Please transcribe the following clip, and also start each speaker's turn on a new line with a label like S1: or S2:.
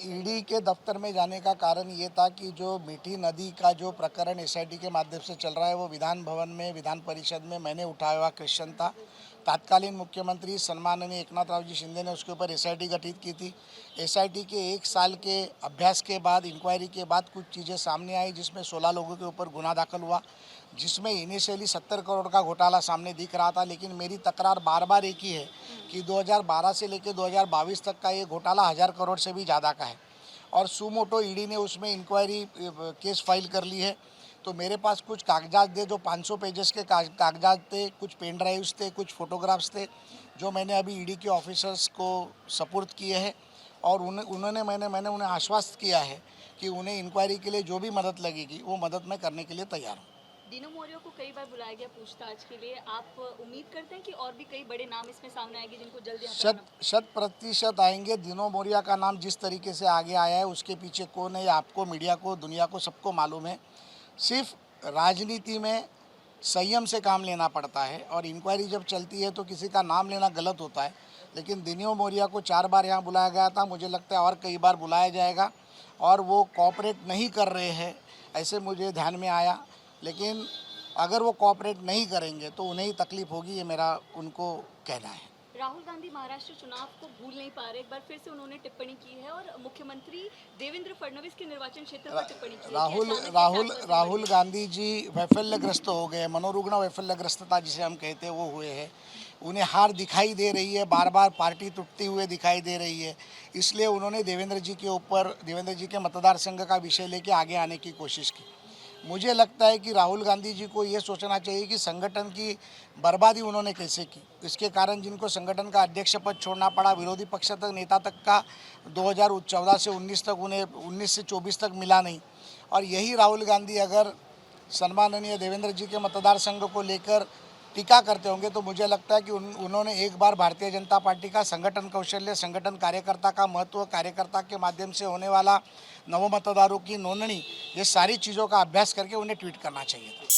S1: ED के दफ्तर में जाने का कारण ये था कि जो मीठी नदी का जो प्रकरण एसआईटी के माध्यम से चल रहा है वो विधान भवन में विधान परिषद में मैंने उठाया हुआ क्वेश्चन था। तत्कालीन मुख्यमंत्री सम्माननीय एकनाथ जी शिंदे ने उसके ऊपर एसआईटी गठित की थी। एसआईटी के 1 साल के अभ्यास के बाद, इंक्वायरी के बाद कुछ चीज़ें सामने आई जिसमें 16 लोगों के ऊपर गुना दाखिल हुआ, जिसमें इनिशियली 70 करोड़ का घोटाला सामने दिख रहा था। लेकिन मेरी तकरार बार बार एक ही है कि 2012 से लेकर 2022 तक का ये घोटाला 1000 करोड़ से भी ज़्यादा का है और सुमोटो ईडी ने उसमें इंक्वायरी केस फाइल कर ली है। तो मेरे पास कुछ कागजात थे, जो 500 पेजेस के कागजात थे, कुछ पेन ड्राइव्स थे, कुछ फ़ोटोग्राफ्स थे, जो मैंने अभी ईडी के ऑफिसर्स को सपुर्द किए हैं और मैंने उन्हें आश्वस्त किया है कि उन्हें इंक्वायरी के लिए जो भी मदद लगेगी वो मदद मैं करने के लिए तैयार हूँ।
S2: दीनू मौर्य को कई बार बुलाया गया पूछताछ के लिए, आप उम्मीद करते हैं कि और भी कई बड़े नाम इसमें सामने आएंगे जिनको जल्दी
S1: 100% आएंगे। दीनू मौर्य का नाम जिस तरीके से आगे आया है उसके पीछे कौन है, आपको, मीडिया को, दुनिया को, सबको मालूम है। सिर्फ राजनीति में संयम से काम लेना पड़ता है और इंक्वायरी जब चलती है तो किसी का नाम लेना गलत होता है। लेकिन दीनू मौर्य को 4 बार यहाँ बुलाया गया था, मुझे लगता है और कई बार बुलाया जाएगा और वो कोऑपरेट नहीं कर रहे हैं ऐसे मुझे ध्यान में आया। लेकिन अगर वो कोऑपरेट नहीं करेंगे तो उन्हें ही तकलीफ होगी, ये मेरा उनको कहना है।
S2: राहुल गांधी महाराष्ट्र चुनाव को भूल नहीं पा रहे, एक बार फिर से उन्होंने टिप्पणी की है और मुख्यमंत्री देवेंद्र फडणवीस के निर्वाचन क्षेत्र पर टिप्पणी की है।
S1: राहुल गांधी जी वैफल्यग्रस्त हो गए, मनोरुग्ण वैफल्यग्रस्तता जिसे हम कहते हैं वो हुए हैं। उन्हें हार दिखाई दे रही है, बार बार पार्टी टूटती हुए दिखाई दे रही है, इसलिए उन्होंने देवेंद्र जी के मतदार संघ का विषय लेके आगे आने की कोशिश की। मुझे लगता है कि राहुल गांधी जी को ये सोचना चाहिए कि संगठन की बर्बादी उन्होंने कैसे की। इसके कारण जिनको संगठन का अध्यक्ष पद छोड़ना पड़ा, विरोधी पक्ष तक नेता तक का 2014 से 19 तक उन्हें 19 से 24 तक मिला नहीं। और यही राहुल गांधी अगर सम्माननीय देवेंद्र जी के मतदार संघ को लेकर टीका करते होंगे तो मुझे लगता है कि उन्होंने एक बार भारतीय जनता पार्टी का संगठन कौशल्य, संगठन कार्यकर्ता का महत्व, कार्यकर्ता के माध्यम से होने वाला नव मतदारों की नोंदणी, ये सारी चीज़ों का अभ्यास करके उन्हें ट्वीट करना चाहिए था।